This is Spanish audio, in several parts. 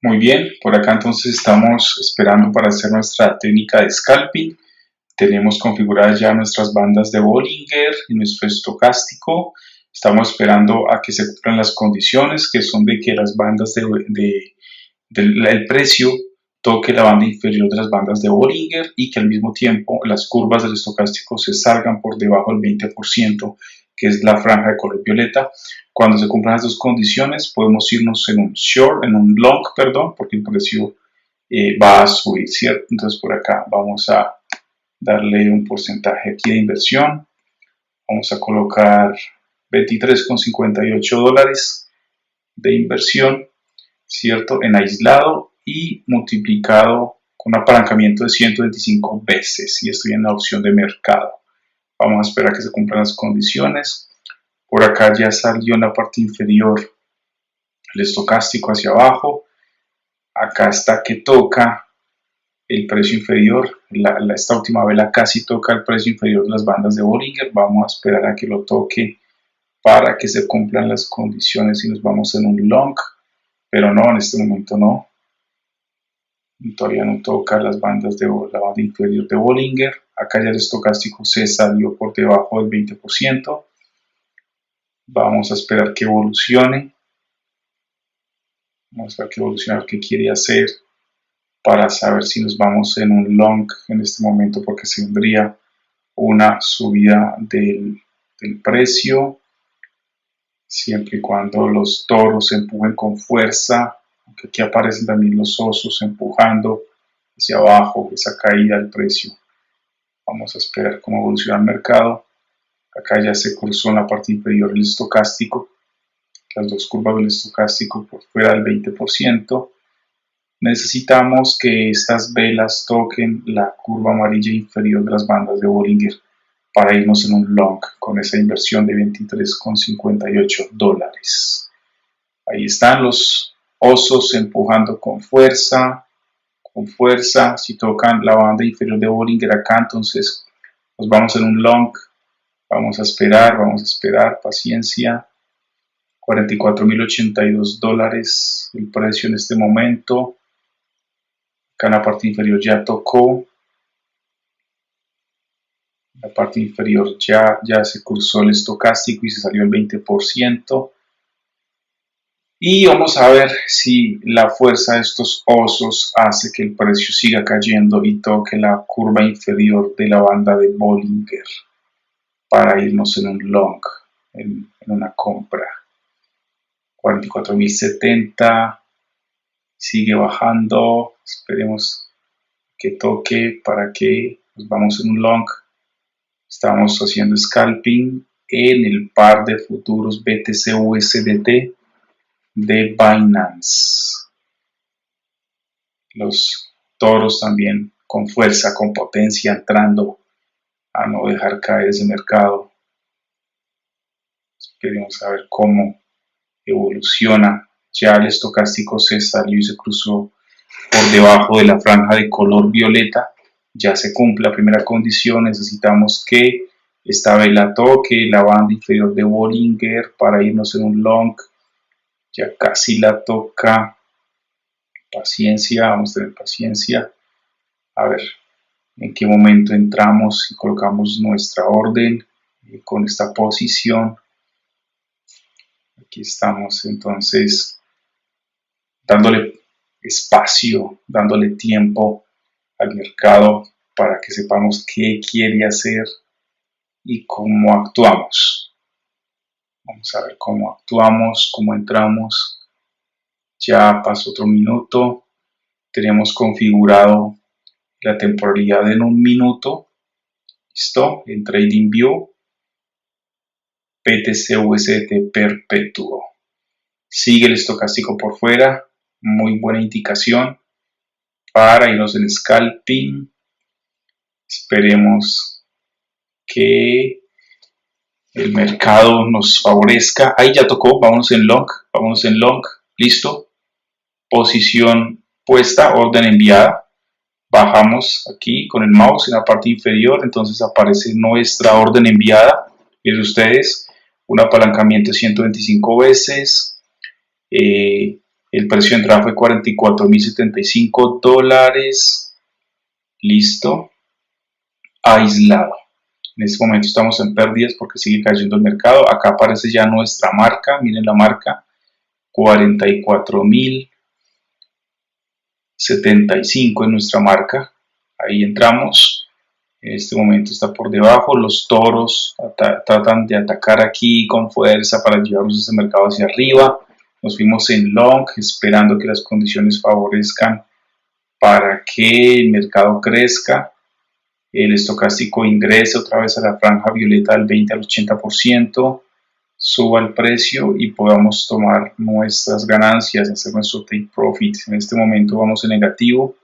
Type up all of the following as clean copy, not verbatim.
Muy bien, por acá entonces estamos esperando para hacer nuestra técnica de scalping. Tenemos configuradas ya nuestras bandas de Bollinger y nuestro estocástico. Estamos esperando a que se cumplan las condiciones, que son de que las bandas del precio toque la banda inferior de las bandas de Bollinger y que al mismo tiempo las curvas del estocástico se salgan por debajo del 20%, que es la franja de color violeta. Cuando se cumplan las dos condiciones, podemos irnos en un long, perdón, porque el precio va a subir, ¿cierto? Entonces por acá vamos a darle un porcentaje aquí de inversión. Vamos a colocar $23,58 de inversión, ¿cierto? En aislado y multiplicado con un apalancamiento de 125 veces y estoy en la opción de mercado. Vamos a esperar a que se cumplan las condiciones. Por acá ya salió en la parte inferior el estocástico hacia abajo. Acá está que toca el precio inferior. Esta última vela casi toca el precio inferior de las bandas de Bollinger. Vamos a esperar a que lo toque para que se cumplan las condiciones y nos vamos en un long. Pero no, en este momento no. Todavía no toca las bandas de la banda inferior de Bollinger. Acá ya el estocástico se salió por debajo del 20%. Vamos a esperar que evolucione. Vamos a ver qué evoluciona, qué quiere hacer para saber si nos vamos en un long en este momento, porque se vendría una subida del precio siempre y cuando los toros empujen con fuerza, aunque aquí aparecen también los osos empujando hacia abajo esa caída del precio. Vamos a esperar cómo evoluciona el mercado. Acá ya se cruzó en la parte inferior el estocástico, las dos curvas del estocástico por fuera del 20%. Necesitamos que estas velas toquen la curva amarilla inferior de las bandas de Bollinger para irnos en un long con esa inversión de $23,58. Ahí están los osos empujando con fuerza, Si tocan la banda inferior de Bollinger acá, entonces nos vamos en un long. Vamos a esperar, paciencia. $44,082 el precio en este momento. Acá en la parte inferior ya tocó. La parte inferior ya se cruzó el estocástico y se salió el 20%. Y vamos a ver si la fuerza de estos osos hace que el precio siga cayendo y toque la curva inferior de la banda de Bollinger para irnos en un long, en una compra. 44,070, sigue bajando, esperemos que toque para que nos vamos en un long. Estamos haciendo scalping en el par de futuros BTC-USDT de Binance. Los toros también con fuerza, con potencia, entrando a no dejar caer ese mercado. Esperemos a ver cómo evoluciona. Ya el estocástico se salió y se cruzó por debajo de la franja de color violeta. Ya se cumple la primera condición. Necesitamos que esta vela toque la banda inferior de Bollinger para irnos en un long. Ya casi la toca. Paciencia, vamos a tener paciencia. A ver en qué momento entramos y colocamos nuestra orden con esta posición. Aquí estamos entonces dándole espacio, dándole tiempo al mercado para que sepamos qué quiere hacer y cómo actuamos. Vamos a ver cómo actuamos, cómo entramos. Ya pasó otro minuto. Tenemos configurado la temporalidad en 1 minuto. Listo, en TradingView. BTC-USDT perpetuo. Sigue el estocástico por fuera. Muy buena indicación para irnos en scalping. Esperemos que el mercado nos favorezca. Ahí ya tocó, vámonos en long, listo. Posición puesta, orden enviada. Bajamos aquí con el mouse en la parte inferior, entonces aparece nuestra orden enviada. Miren ustedes, un apalancamiento de 125 veces. El precio de entrada fue $44.075. Listo. Aislado. En este momento estamos en pérdidas porque sigue cayendo el mercado. Acá aparece ya nuestra marca. Miren la marca. 44.075 en nuestra marca. Ahí entramos. En este momento está por debajo. Los toros tratan de atacar aquí con fuerza para llevarnos este mercado hacia arriba. Nos fuimos en long esperando que las condiciones favorezcan para que el mercado crezca. El estocástico ingrese otra vez a la franja violeta del 20 al 80%, suba el precio y podamos tomar nuestras ganancias, hacer nuestro take profit. En este momento vamos en negativo.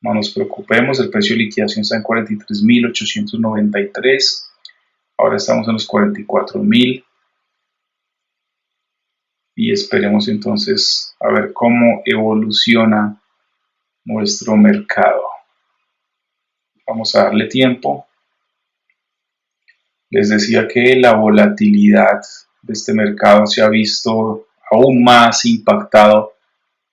No nos preocupemos, el precio de liquidación está en 43.893. Ahora estamos en los 44.000. Y esperemos entonces a ver cómo evoluciona nuestro mercado. Vamos a darle tiempo. Les decía que la volatilidad de este mercado se ha visto aún más impactado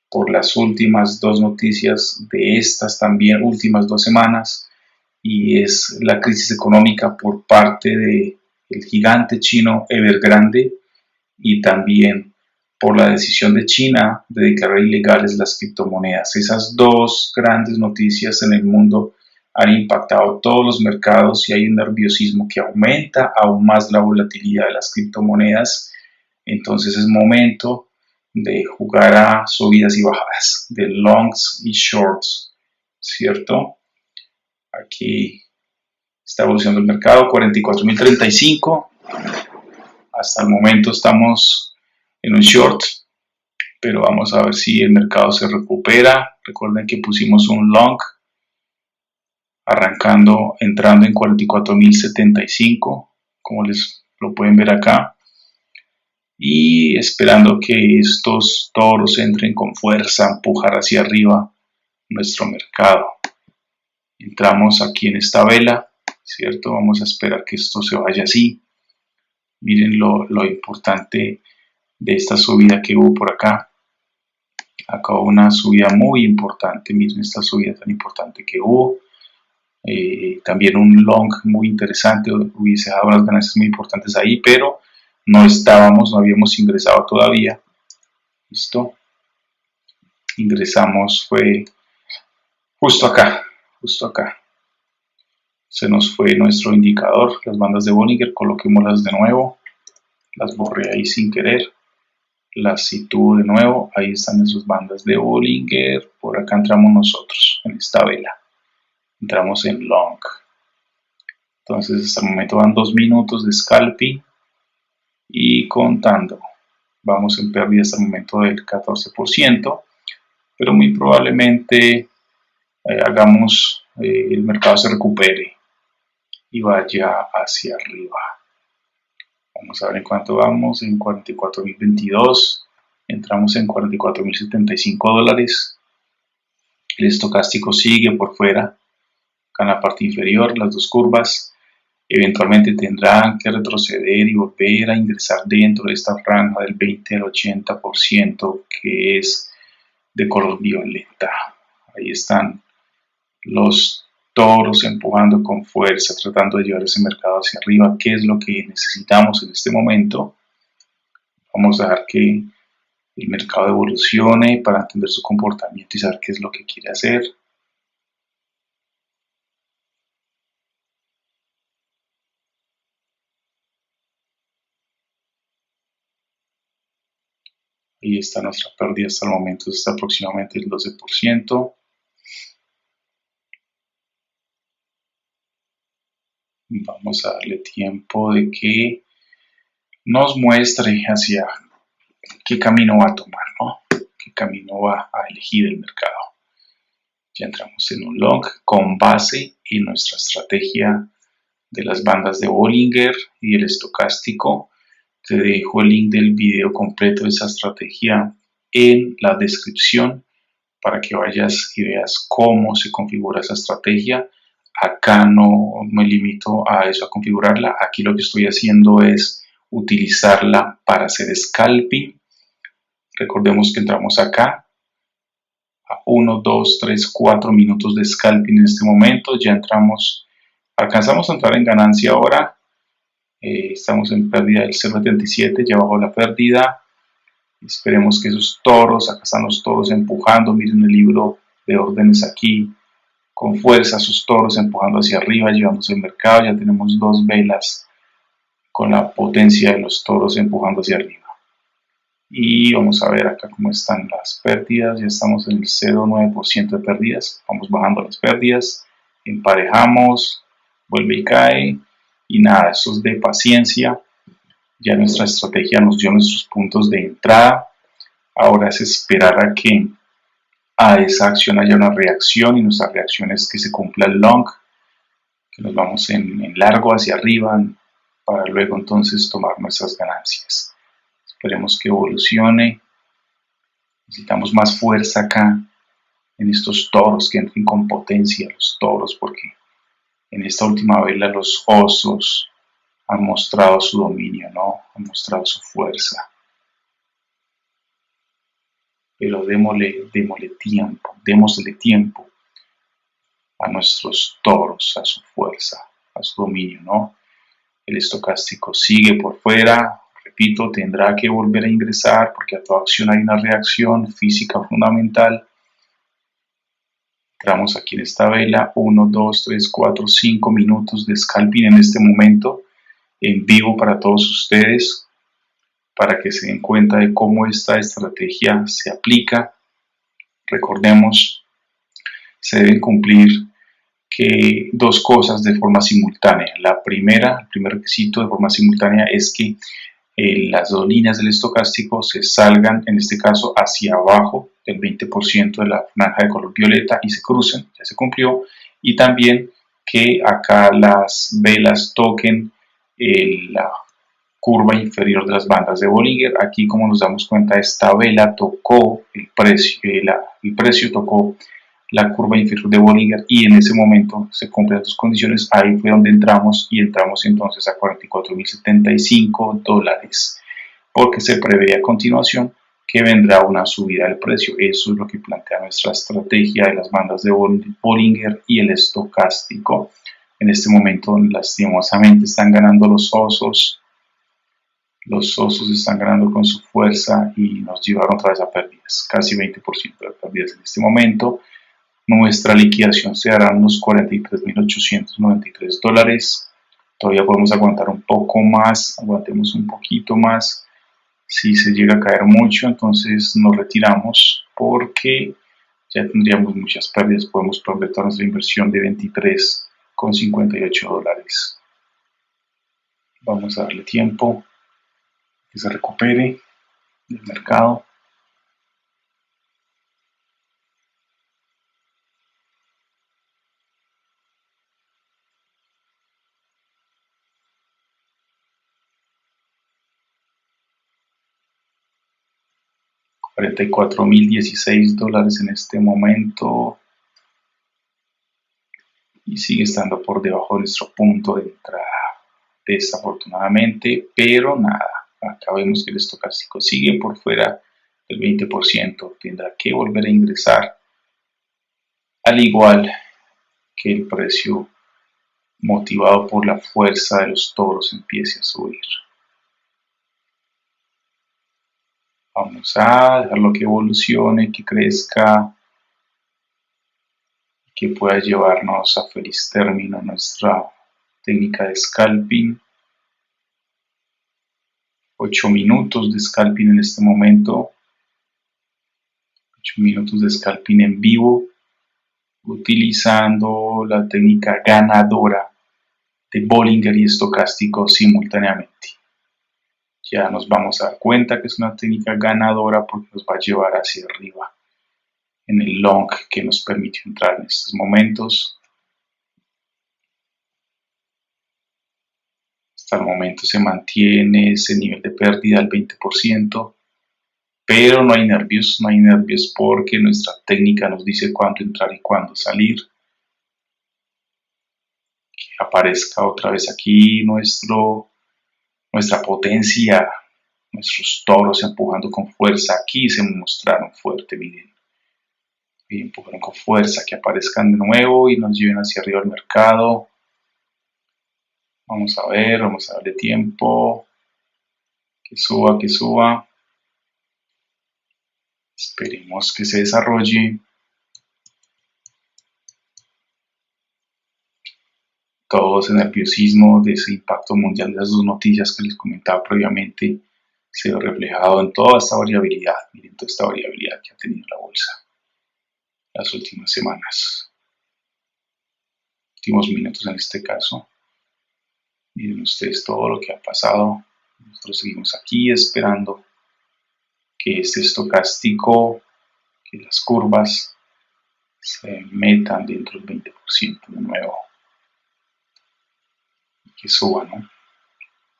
por las últimas dos noticias de estas también últimas 2 semanas, y es la crisis económica por parte del gigante chino Evergrande y también por la decisión de China de declarar ilegales las criptomonedas. Esas dos grandes noticias en el mundo han impactado todos los mercados y hay un nerviosismo que aumenta aún más la volatilidad de las criptomonedas. Entonces es momento de jugar a subidas y bajadas, de longs y shorts, ¿cierto? Aquí está evolucionando el mercado, 44.035. Hasta el momento estamos en un short, pero vamos a ver si el mercado se recupera. Recuerden que pusimos un long entrando en 44.075, como les lo pueden ver acá, y esperando que estos toros entren con fuerza a empujar hacia arriba nuestro mercado. Entramos aquí en esta vela, ¿cierto? Vamos a esperar que esto se vaya así. Miren lo importante de esta subida que hubo por acá. Acá hubo una subida muy importante, miren esta subida tan importante que hubo. También un long muy interesante, hubiese dado unas ganancias muy importantes ahí, pero no habíamos ingresado todavía. Listo. Ingresamos, fue justo acá. Se nos fue nuestro indicador, las bandas de Bollinger, coloquémoslas de nuevo. Las borré ahí sin querer. Las sitúo de nuevo, ahí están esas bandas de Bollinger. Por acá entramos nosotros, en esta vela. Entramos en long. Entonces hasta el momento van 2 minutos de scalping y contando. Vamos en pérdida hasta el momento del 14%, pero muy probablemente el mercado se recupere y vaya hacia arriba. Vamos a ver en cuánto vamos, en 44.022, entramos en 44.075 dólares. El estocástico sigue por fuera, acá en la parte inferior, las dos curvas. Eventualmente tendrán que retroceder y volver a ingresar dentro de esta franja del 20 al 80% que es de color violeta. Ahí están los toros empujando con fuerza, tratando de llevar ese mercado hacia arriba. ¿Qué es lo que necesitamos en este momento? Vamos a dejar que el mercado evolucione para entender su comportamiento y saber qué es lo que quiere hacer. Ahí está nuestra pérdida hasta el momento, está aproximadamente el 12%. Vamos a darle tiempo de que nos muestre hacia qué camino va a tomar, ¿no? Qué camino va a elegir el mercado. Ya entramos en un long con base en nuestra estrategia de las bandas de Bollinger y el estocástico. Te dejo el link del video completo de esa estrategia en la descripción para que vayas y veas cómo se configura esa estrategia. Acá no me limito a eso, a configurarla. Aquí lo que estoy haciendo es utilizarla para hacer scalping. Recordemos que entramos acá a 1, 2, 3, 4 minutos de scalping en este momento. Ya entramos, alcanzamos a entrar en ganancia ahora. Estamos en pérdida del 0.77, ya bajó la pérdida. Esperemos que esos toros, acá están los toros empujando, miren el libro de órdenes aquí, con fuerza sus toros empujando hacia arriba, llevándose el mercado. Ya tenemos dos velas con la potencia de los toros empujando hacia arriba. Y vamos a ver acá cómo están las pérdidas. Ya estamos en el 0.9% de pérdidas. Vamos bajando las pérdidas, emparejamos, vuelve y cae. Y nada, eso es de paciencia. Ya nuestra estrategia nos dio nuestros puntos de entrada. Ahora es esperar a que a esa acción haya una reacción, y nuestra reacción es que se cumpla el long, que nos vamos en largo hacia arriba para luego entonces tomar nuestras ganancias. Esperemos que evolucione. Necesitamos más fuerza acá en estos toros, que entren con potencia los toros, porque en esta última vela los osos han mostrado su dominio, ¿no? Han mostrado su fuerza. Pero démosle tiempo a nuestros toros, a su fuerza, a su dominio, ¿no? El estocástico sigue por fuera, repito, tendrá que volver a ingresar porque a toda acción hay una reacción física fundamental. Entramos aquí en esta vela, 1, 2, 3, 4, 5 minutos de scalping en este momento, en vivo para todos ustedes, para que se den cuenta de cómo esta estrategia se aplica. Recordemos, se deben cumplir dos cosas de forma simultánea. La primera, el primer requisito de forma simultánea es que las dos líneas del estocástico se salgan, en este caso, hacia abajo del 20% de la franja de color violeta y se crucen, ya se cumplió. Y también que acá las velas toquen la curva inferior de las bandas de Bollinger. Aquí, como nos damos cuenta, esta vela tocó el precio tocó la curva inferior de Bollinger, y en ese momento se cumplen las dos condiciones. Ahí fue donde entramos, y entramos entonces a $44.075, porque se prevé a continuación que vendrá una subida del precio. Eso es lo que plantea nuestra estrategia de las bandas de Bollinger y el estocástico. En este momento, lastimosamente, están ganando los osos. Los osos están ganando con su fuerza y nos llevaron otra vez a pérdidas, casi 20% de pérdidas en este momento. Nuestra liquidación se hará unos $43.893. Todavía podemos aguantar un poco más, aguantemos un poquito más. Si se llega a caer mucho, entonces nos retiramos porque ya tendríamos muchas pérdidas. Podemos perder toda nuestra inversión de $23.58. Vamos a darle tiempo que se recupere el mercado. $44.016 en este momento, y sigue estando por debajo de nuestro punto de entrada, desafortunadamente. Pero nada, acá vemos que el estocástico sigue por fuera del 20%, tendrá que volver a ingresar, al igual que el precio, motivado por la fuerza de los toros, empiece a subir. Vamos a dejarlo que evolucione, que crezca, que pueda llevarnos a feliz término nuestra técnica de scalping. 8 minutos de scalping en este momento, 8 minutos de scalping en vivo, utilizando la técnica ganadora de Bollinger y estocástico simultáneamente. Ya nos vamos a dar cuenta que es una técnica ganadora porque nos va a llevar hacia arriba en el long que nos permitió entrar en estos momentos. Hasta el momento se mantiene ese nivel de pérdida al 20%, pero no hay nervios porque nuestra técnica nos dice cuándo entrar y cuándo salir. Que aparezca otra vez aquí nuestra potencia nuestros toros empujando con fuerza. Aquí se mostraron fuerte, miren. Y empujaron con fuerza, que aparezcan de nuevo y nos lleven hacia arriba al mercado. Vamos a darle tiempo. Que suba, que suba. Esperemos que se desarrolle. Todo ese nerviosismo de ese impacto mundial de las dos noticias que les comentaba previamente se ve reflejado en toda esta variabilidad. Miren toda esta variabilidad que ha tenido la bolsa las últimas semanas, últimos minutos en este caso. Miren ustedes todo lo que ha pasado. Nosotros seguimos aquí esperando que este estocástico, que las curvas se metan dentro del 20% de nuevo y que suba, ¿no?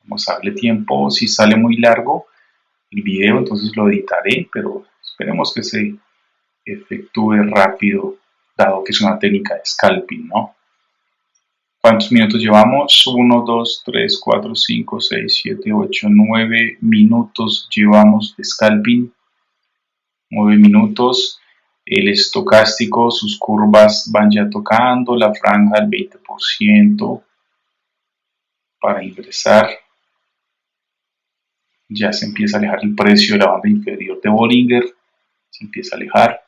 Vamos a darle tiempo. Si sale muy largo el video, entonces lo editaré, pero esperemos que se efectúe rápido, dado que es una técnica de scalping, ¿no? ¿Cuántos minutos llevamos? 1, 2, 3, 4, 5, 6, 7, 8, 9 minutos llevamos de scalping. 9 minutos. El estocástico, sus curvas van ya tocando la franja del 20% para ingresar. Ya se empieza a alejar el precio de la banda inferior de Bollinger. Se empieza a alejar.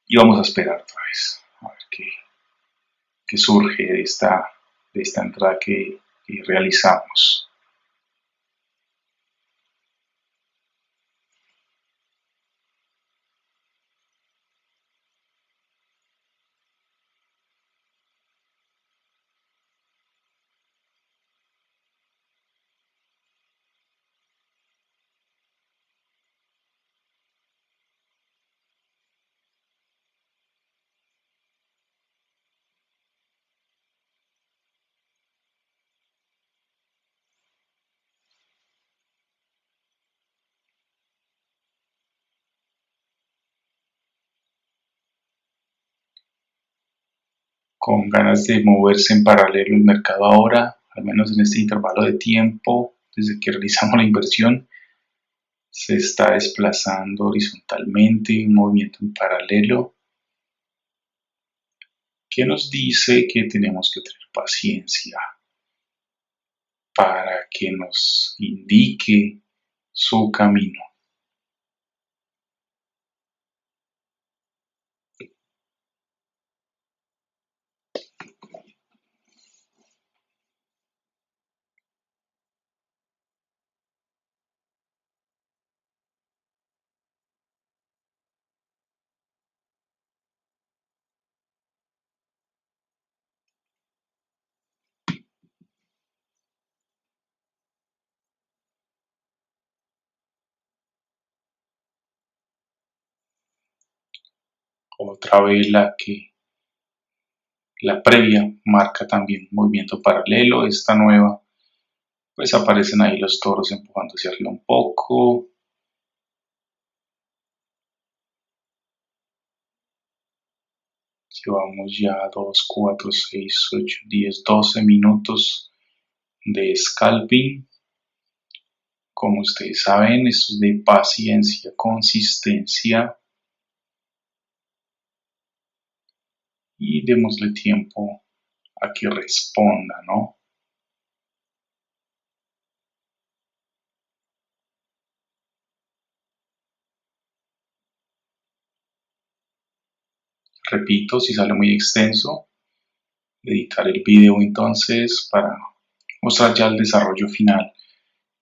Y vamos a esperar otra vez a ver qué surge de esta entrada que realizamos. Con ganas de moverse en paralelo el mercado ahora, al menos en este intervalo de tiempo, desde que realizamos la inversión, se está desplazando horizontalmente, un movimiento en paralelo, que nos dice que tenemos que tener paciencia para que nos indique su camino. Otra vela que la previa marca también movimiento paralelo, esta nueva, pues aparecen ahí los toros empujando hacia arriba un poco. Llevamos ya 2, 4, 6, 8, 10, 12 minutos de scalping. Como ustedes saben, esto es de paciencia, consistencia. Y démosle tiempo a que responda, ¿no? Repito, si sale muy extenso, editar el video entonces para mostrar ya el desarrollo final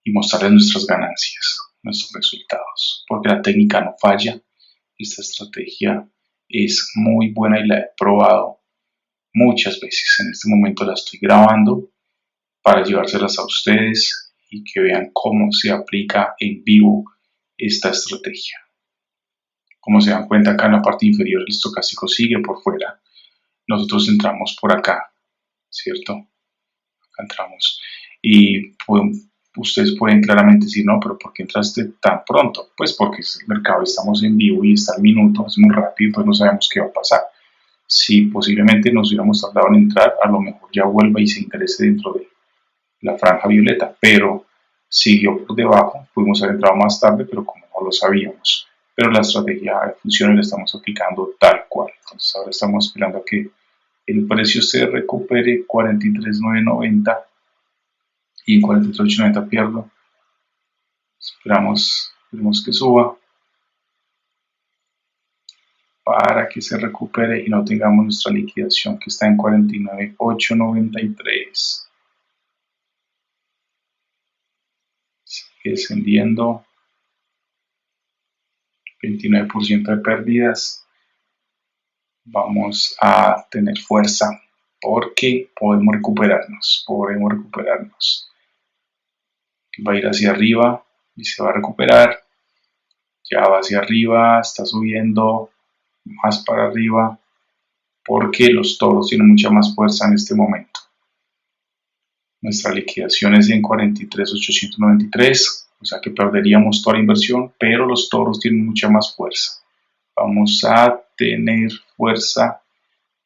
y mostrarles nuestras ganancias, nuestros resultados, porque la técnica no falla. Esta estrategia es muy buena y la he probado muchas veces. En este momento la estoy grabando para llevárselas a ustedes y que vean cómo se aplica en vivo esta estrategia. Como se dan cuenta, acá en la parte inferior el estocástico sigue por fuera. Nosotros entramos por acá, ¿cierto? Acá entramos. Y ustedes pueden claramente decir, no, pero ¿por qué entraste tan pronto? Pues porque es el mercado, estamos en vivo y está el minuto, es muy rápido, pues no sabemos qué va a pasar. Si posiblemente nos hubiéramos tardado en entrar, a lo mejor ya vuelva y se ingrese dentro de la franja violeta, pero siguió por debajo, pudimos haber entrado más tarde, pero como no lo sabíamos, pero la estrategia de funciones la estamos aplicando tal cual. Entonces ahora estamos esperando a que el precio se recupere 43.990 y en 43.890 pierdo. Esperamos que suba para que se recupere y no tengamos nuestra liquidación que está en 49.893. Sigue descendiendo, 29% de pérdidas. Vamos a tener fuerza porque podemos recuperarnos. Va a ir hacia arriba y se va a recuperar. Ya va hacia arriba, está subiendo más para arriba porque los toros tienen mucha más fuerza en este momento. Nuestra liquidación es en 43.893, o sea que perderíamos toda la inversión, pero los toros tienen mucha más fuerza. Vamos a tener fuerza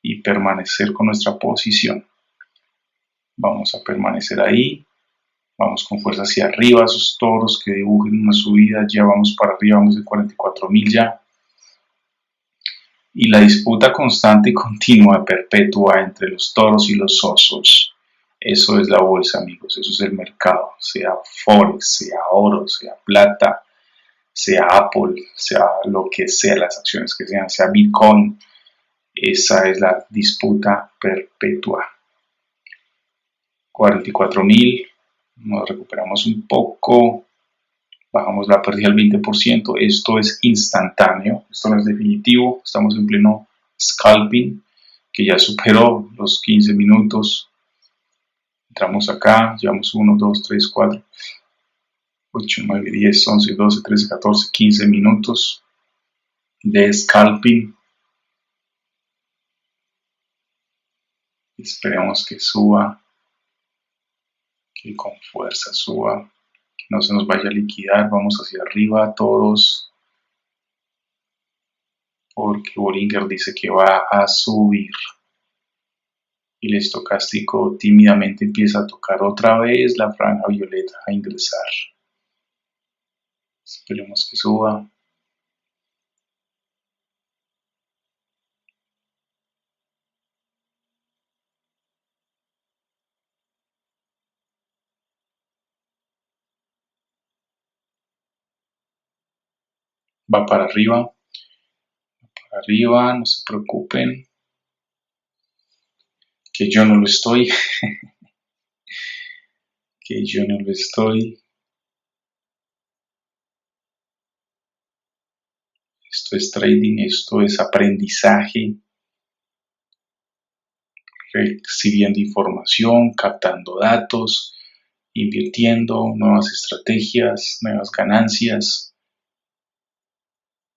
y permanecer con nuestra posición. Vamos a permanecer ahí. Vamos con fuerza hacia arriba, esos toros que dibujen una subida, ya vamos para arriba, vamos de 44.000 ya. Y la disputa constante y continua, perpetua entre los toros y los osos. Eso es la bolsa, amigos, eso es el mercado, sea Forex, sea oro, sea plata, sea Apple, sea lo que sea, las acciones que sean, sea Bitcoin. Esa es la disputa perpetua. 44.000, nos recuperamos un poco, bajamos la pérdida al 20%, esto es instantáneo, esto no es definitivo, estamos en pleno scalping, que ya superó los 15 minutos, entramos acá, llevamos 1, 2, 3, 4, 8, 9, 10, 11, 12, 13, 14, 15 minutos de scalping. Esperemos que suba, que con fuerza suba, que no se nos vaya a liquidar. Vamos hacia arriba, toros, porque Bollinger dice que va a subir. Y el estocástico tímidamente empieza a tocar otra vez la franja violeta a ingresar. Esperemos que suba. Va para arriba, no se preocupen, que yo no lo estoy, que yo no lo estoy. Esto es trading, esto es aprendizaje, recibiendo información, captando datos, invirtiendo, nuevas estrategias, nuevas ganancias.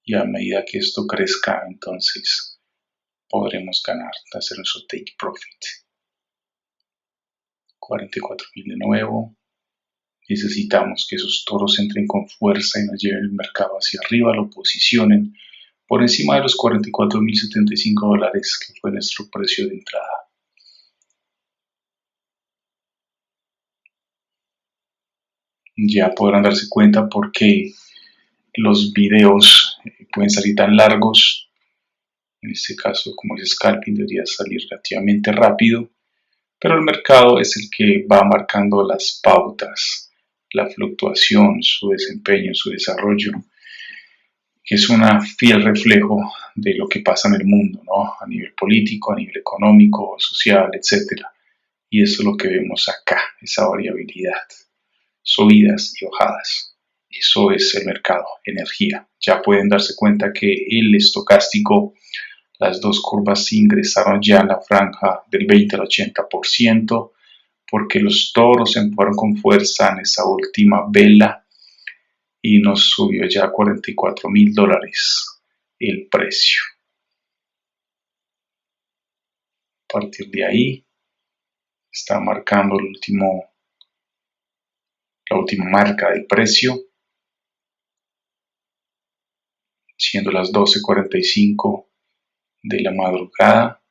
Y a medida que esto crezca, entonces podremos ganar, hacer nuestro take profit. 44.000 de nuevo. Necesitamos que esos toros entren con fuerza y nos lleven el mercado hacia arriba, lo posicionen por encima de los 44.075 dólares que fue nuestro precio de entrada. Ya podrán darse cuenta porque los videos pueden salir tan largos. En este caso, como es scalping, debería salir relativamente rápido, pero el mercado es el que va marcando las pautas, la fluctuación, su desempeño, su desarrollo, que es un fiel reflejo de lo que pasa en el mundo, ¿no? A nivel político, a nivel económico, social, etc. Y eso es lo que vemos acá, esa variabilidad, subidas y bajadas. Eso es el mercado, energía. Ya pueden darse cuenta que el estocástico, las dos curvas ingresaron ya en la franja del 20 al 80%, porque los toros se empujaron con fuerza en esa última vela y nos subió ya a 44.000 dólares el precio. A partir de ahí está marcando la última marca del precio, siendo las 12:45 de la madrugada,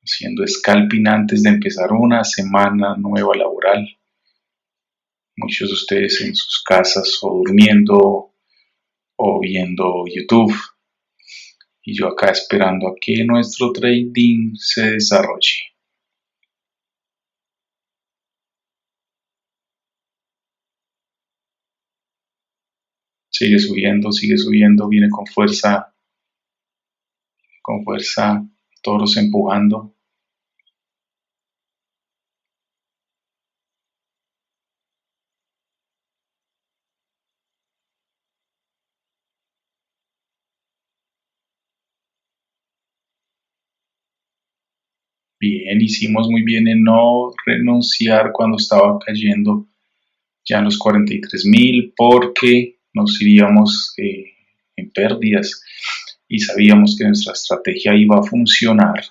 haciendo scalping antes de empezar una semana nueva laboral. Muchos de ustedes en sus casas o durmiendo o viendo YouTube y yo acá esperando a que nuestro trading se desarrolle. Sigue subiendo, viene con fuerza, toros empujando. Bien, hicimos muy bien en no renunciar cuando estaba cayendo ya en los 43.000 porque nos iríamos en pérdidas y sabíamos que nuestra estrategia iba a funcionar.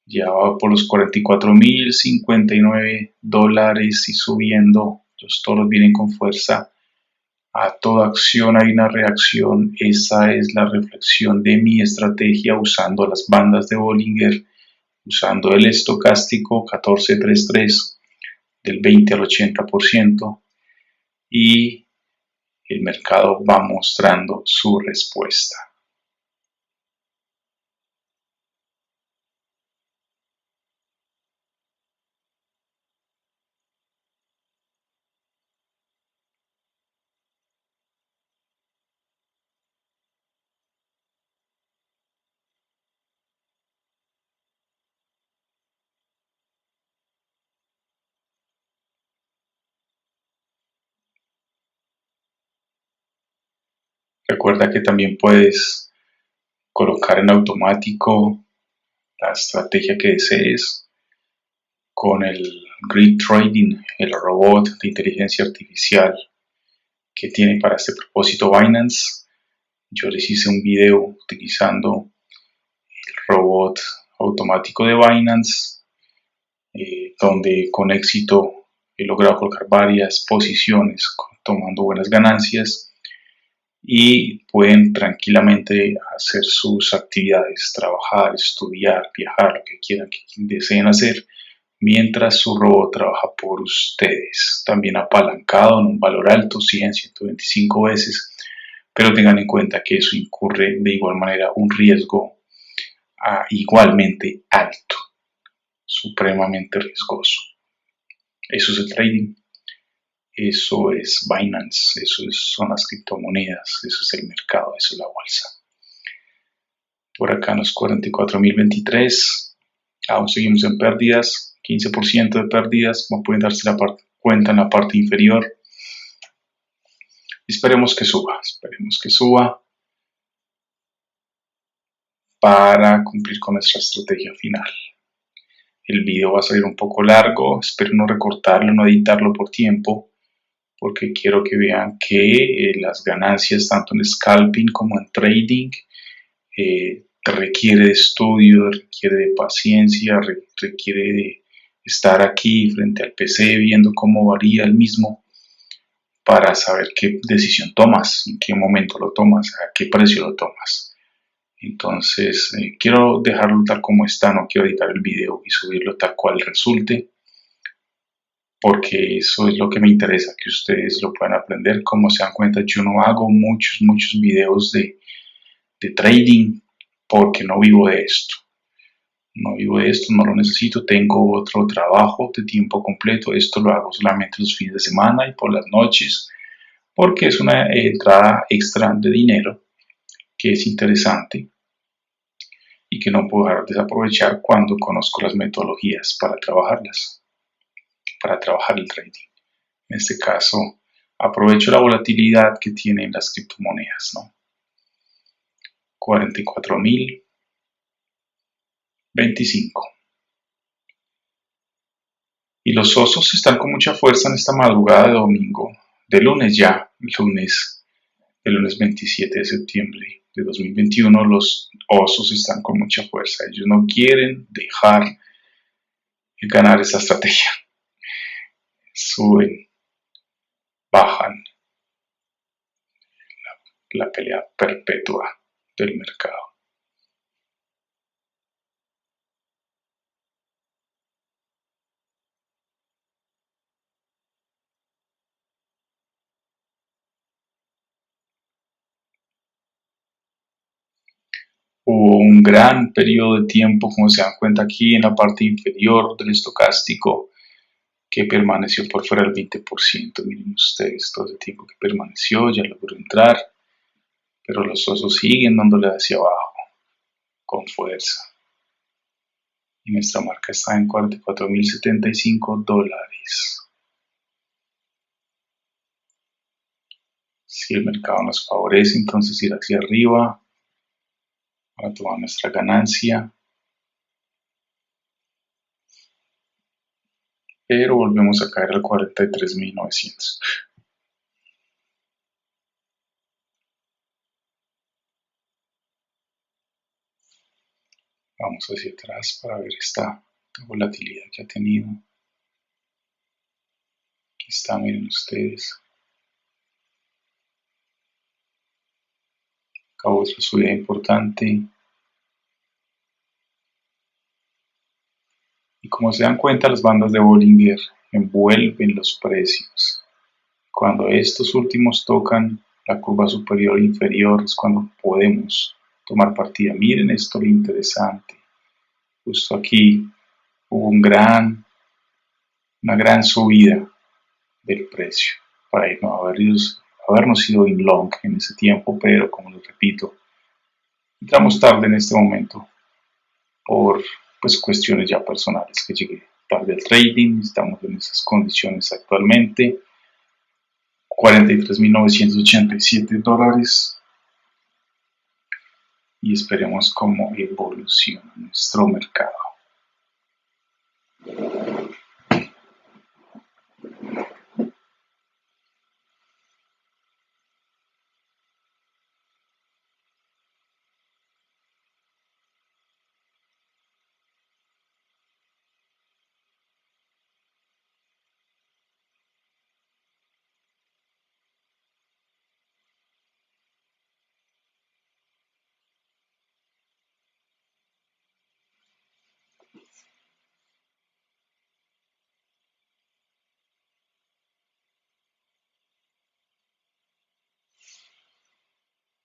Ya va por los 44.059 dólares y subiendo. Los toros vienen con fuerza. A toda acción hay una reacción. Esa es la reflexión de mi estrategia usando las bandas de Bollinger, usando el estocástico 1433 del 20 al 80% y el mercado va mostrando su respuesta. Recuerda que también puedes colocar en automático la estrategia que desees con el Grid Trading, el robot de inteligencia artificial que tiene para este propósito Binance. Yo les hice un video utilizando el robot automático de Binance, donde con éxito he logrado colocar varias posiciones tomando buenas ganancias y pueden tranquilamente hacer sus actividades, trabajar, estudiar, viajar, lo que quieran, que deseen hacer, mientras su robot trabaja por ustedes. También apalancado en un valor alto, 100, 125 veces, pero tengan en cuenta que eso incurre de igual manera un riesgo igualmente alto, supremamente riesgoso. Eso es el trading. Eso es Binance, son las criptomonedas, eso es el mercado, eso es la bolsa. Por acá en los 44.023, aún seguimos en pérdidas, 15% de pérdidas, como pueden darse cuenta en la parte inferior. Esperemos que suba para cumplir con nuestra estrategia final. El video va a salir un poco largo, espero no recortarlo, no editarlo por tiempo, porque quiero que vean que las ganancias tanto en scalping como en trading requiere de estudio, requiere de paciencia, requiere de estar aquí frente al PC viendo cómo varía el mismo para saber qué decisión tomas, en qué momento lo tomas, a qué precio lo tomas. Entonces, quiero dejarlo tal como está, no quiero editar el video y subirlo tal cual resulte, porque eso es lo que me interesa, que ustedes lo puedan aprender. Como se dan cuenta, yo no hago muchos videos de trading porque no vivo de esto. No vivo de esto, no lo necesito, tengo otro trabajo de tiempo completo, esto lo hago solamente los fines de semana y por las noches, porque es una entrada extra de dinero que es interesante y que no puedo dejar de desaprovechar cuando conozco las metodologías para trabajarlas, para trabajar el trading. En este caso, aprovecho la volatilidad que tienen las criptomonedas, ¿no? 44.025. Y los osos están con mucha fuerza en esta madrugada de domingo, de lunes ya, el lunes 27 de septiembre de 2021, los osos están con mucha fuerza. Ellos no quieren dejar ganar esa estrategia. Suben, bajan, la pelea perpetua del mercado. Hubo un gran periodo de tiempo, como se dan cuenta aquí en la parte inferior del estocástico, que permaneció por fuera del 20%. Miren ustedes todo ese tiempo que permaneció, ya logró entrar, pero los osos siguen dándole hacia abajo con fuerza. Y nuestra marca está en $44.075. Si el mercado nos favorece, entonces ir hacia arriba para tomar nuestra ganancia. Pero volvemos a caer al 43.900. Vamos hacia atrás para ver esta volatilidad que ha tenido. Aquí está, miren ustedes. Acabó otra subida importante. Y como se dan cuenta, las bandas de Bollinger envuelven los precios. Cuando estos últimos tocan la curva superior e inferior es cuando podemos tomar partida. Miren esto lo interesante. Justo aquí hubo una gran subida del precio para habernos ido in long en ese tiempo, pero como les repito, entramos tarde en este momento por pues cuestiones ya personales, que llegué tarde al trading, estamos en esas condiciones actualmente. $43.987 y esperemos cómo evoluciona nuestro mercado.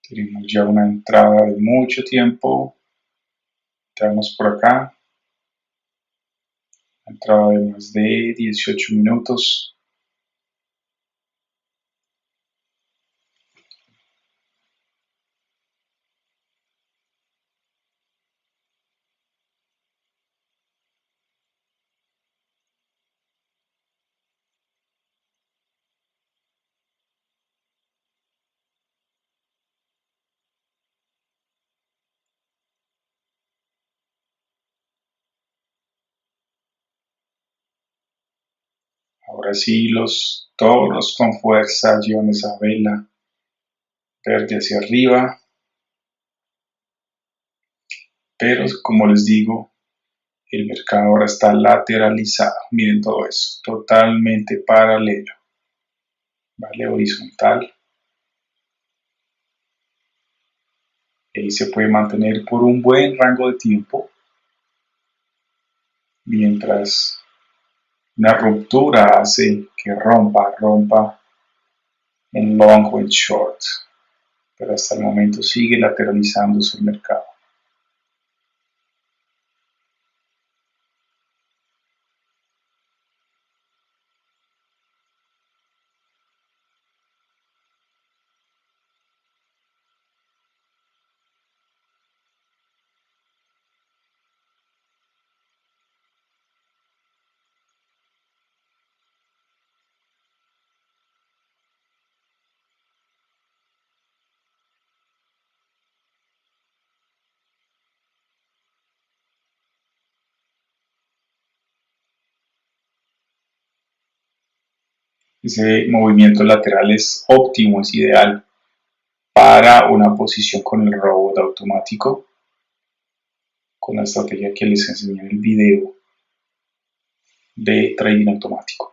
Tenemos ya una entrada de mucho tiempo. Entramos por acá. Entrada de más de 18 minutos. Ahora sí, todos con fuerza, llevan esa vela verde hacia arriba. Pero como les digo, el mercado ahora está lateralizado. Miren todo eso, totalmente paralelo. Vale, horizontal. Y se puede mantener por un buen rango de tiempo. Mientras una ruptura hace que rompa en long o en short. Pero hasta el momento sigue lateralizándose el mercado. Ese movimiento lateral es óptimo, es ideal para una posición con el robot automático, con la estrategia que les enseñé en el video de trading automático.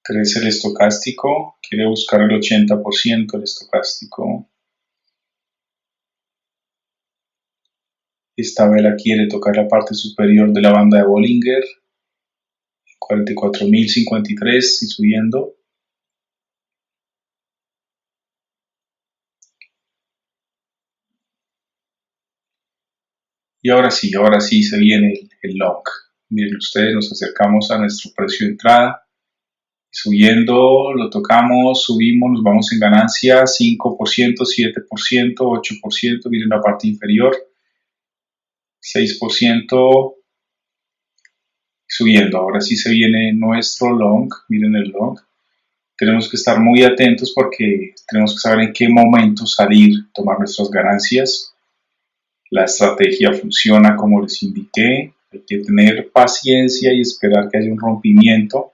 Crece el estocástico, quiere buscar el 80% del estocástico. Esta vela quiere tocar la parte superior de la banda de Bollinger, 44.053 y subiendo. Y ahora sí se viene el long. Miren ustedes, nos acercamos a nuestro precio de entrada. Subiendo, lo tocamos, subimos, nos vamos en ganancia, 5%, 7%, 8%, miren la parte inferior, 6%, subiendo. Ahora sí se viene nuestro long, miren el long. Tenemos que estar muy atentos porque tenemos que saber en qué momento salir, tomar nuestras ganancias. La estrategia funciona como les indiqué, hay que tener paciencia y esperar que haya un rompimiento,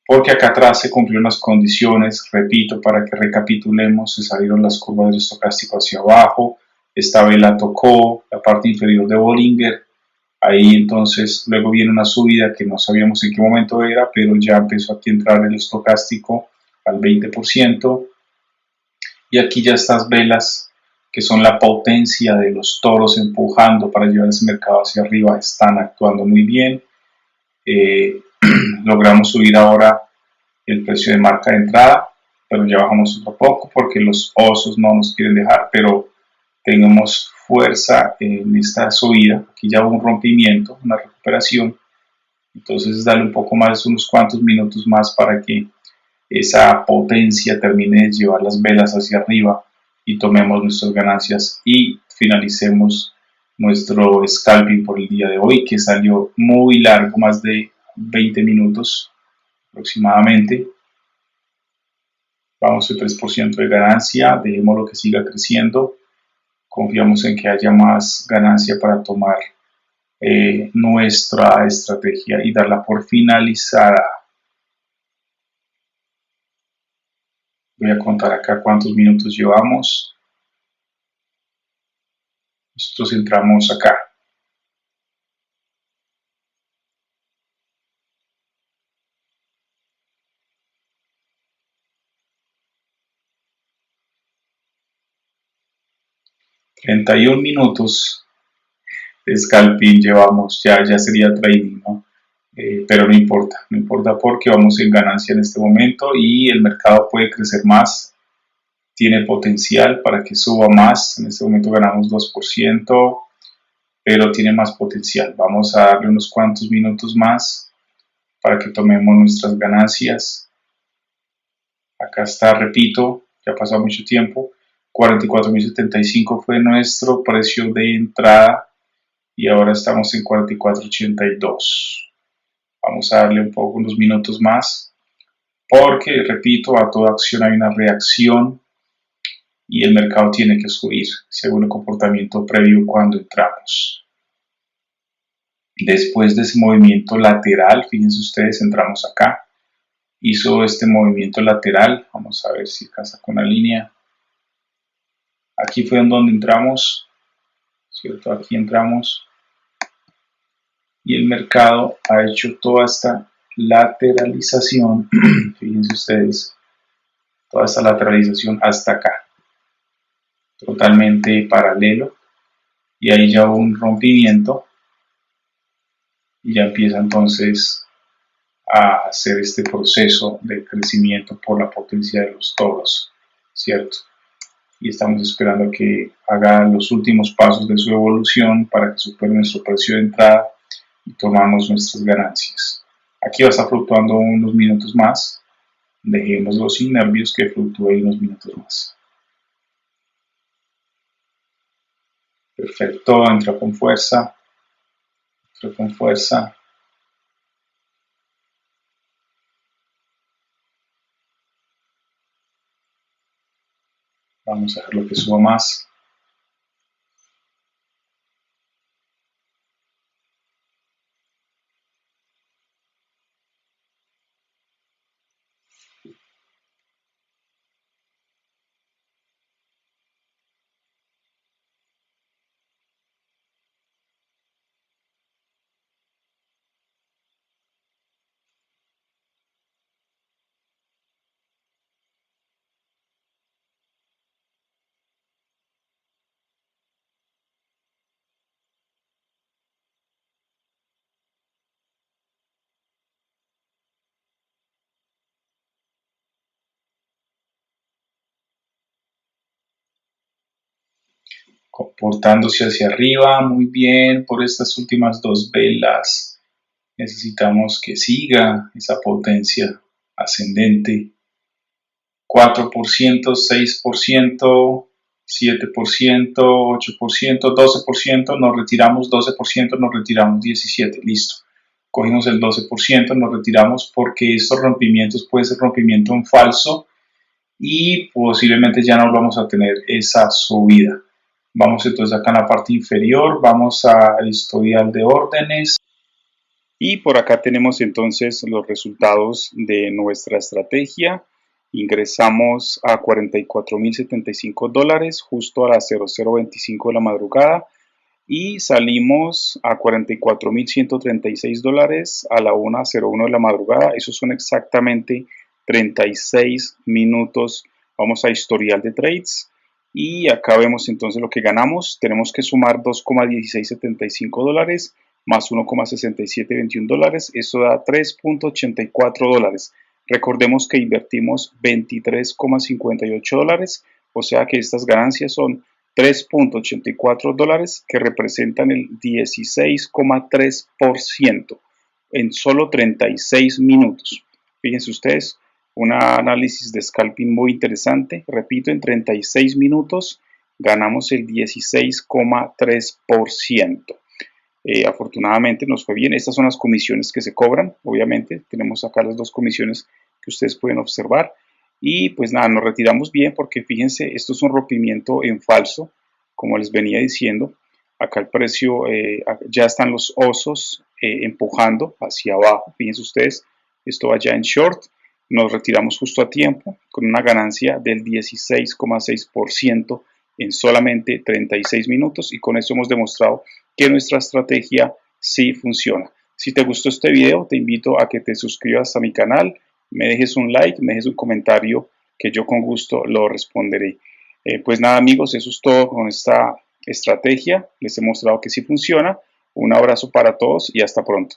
porque acá atrás se cumplieron las condiciones, repito, para que recapitulemos, se salieron las curvas del estocástico hacia abajo, esta vela tocó la parte inferior de Bollinger, ahí entonces luego viene una subida que no sabíamos en qué momento era, pero ya empezó aquí a entrar el estocástico al 20%, y aquí ya estas velas que son la potencia de los toros empujando para llevar ese mercado hacia arriba están actuando muy bien. Logramos subir ahora el precio de marca de entrada, pero ya bajamos otro poco porque los osos no nos quieren dejar, pero tenemos fuerza en esta subida. Aquí ya hubo un rompimiento, una recuperación, entonces darle un poco más, unos cuantos minutos más para que esa potencia termine de llevar las velas hacia arriba y tomemos nuestras ganancias y finalicemos nuestro scalping por el día de hoy, que salió muy largo, más de 20 minutos aproximadamente. Vamos el 3% de ganancia, dejémoslo que siga creciendo, confiamos en que haya más ganancia para tomar nuestra estrategia y darla por finalizada. Voy a contar acá cuántos minutos llevamos. Nosotros entramos acá. ...31 minutos de scalping llevamos, ya sería trading, ¿no? Pero no importa porque vamos en ganancia en este momento y el mercado puede crecer más, tiene potencial para que suba más, en este momento ganamos 2%, pero tiene más potencial. Vamos a darle unos cuantos minutos más para que tomemos nuestras ganancias. Acá está, repito, ya ha pasado mucho tiempo, 44.075 fue nuestro precio de entrada y ahora estamos en 44.82. Vamos a darle un poco, unos minutos más, porque, repito, a toda acción hay una reacción y el mercado tiene que subir según el comportamiento previo cuando entramos. Después de ese movimiento lateral, fíjense ustedes, entramos acá, hizo este movimiento lateral, vamos a ver si alcanza con la línea. Aquí fue en donde entramos, ¿cierto? Aquí entramos y el mercado ha hecho toda esta lateralización, fíjense ustedes, toda esta lateralización hasta acá, totalmente paralelo, y ahí ya hubo un rompimiento y ya empieza entonces a hacer este proceso de crecimiento por la potencia de los toros, ¿cierto? Y estamos esperando a que haga los últimos pasos de su evolución para que supere nuestro precio de entrada y tomamos nuestras ganancias. Aquí va a estar fluctuando unos minutos más, dejémoslo sin nervios que fluctúe unos minutos más. Perfecto, entra con fuerza, entra con fuerza. Vamos a dejarlo que suba más. comportándose hacia arriba muy bien por estas últimas dos velas. Necesitamos que siga esa potencia ascendente. 4%, 6%, 7%, 8%, 12%, nos retiramos 12%, nos retiramos 17%, listo. Cogimos el 12%, nos retiramos porque estos rompimientos pueden ser rompimiento en falso y posiblemente ya no vamos a tener esa subida. Vamos entonces acá en la parte inferior, vamos al historial de órdenes. Y por acá tenemos entonces los resultados de nuestra estrategia. Ingresamos a $44,075 justo a las 00:25 de la madrugada y salimos a $44,136 a la 1:01 de la madrugada. Esos son exactamente 36 minutos. Vamos a historial de trades y acá vemos entonces lo que ganamos. Tenemos que sumar $2,1675 más $1,6721. Eso da $3,84. Recordemos que invertimos $23,58, o sea que estas ganancias son $3,84 que representan el 16,3% en solo 36 minutos. Fíjense ustedes, un análisis de scalping muy interesante. Repito, en 36 minutos ganamos el 16,3%. Afortunadamente nos fue bien. Estas son las comisiones que se cobran, obviamente. Tenemos acá las dos comisiones que ustedes pueden observar. Y pues nada, nos retiramos bien porque fíjense, esto es un rompimiento en falso, como les venía diciendo. Acá el precio, ya están los osos empujando hacia abajo. Fíjense ustedes, esto va ya en short. Nos retiramos justo a tiempo con una ganancia del 16,6% en solamente 36 minutos y con eso hemos demostrado que nuestra estrategia sí funciona. Si te gustó este video, te invito a que te suscribas a mi canal, me dejes un like, me dejes un comentario que yo con gusto lo responderé. Pues nada amigos, eso es todo con esta estrategia. Les he mostrado que sí funciona. Un abrazo para todos y hasta pronto.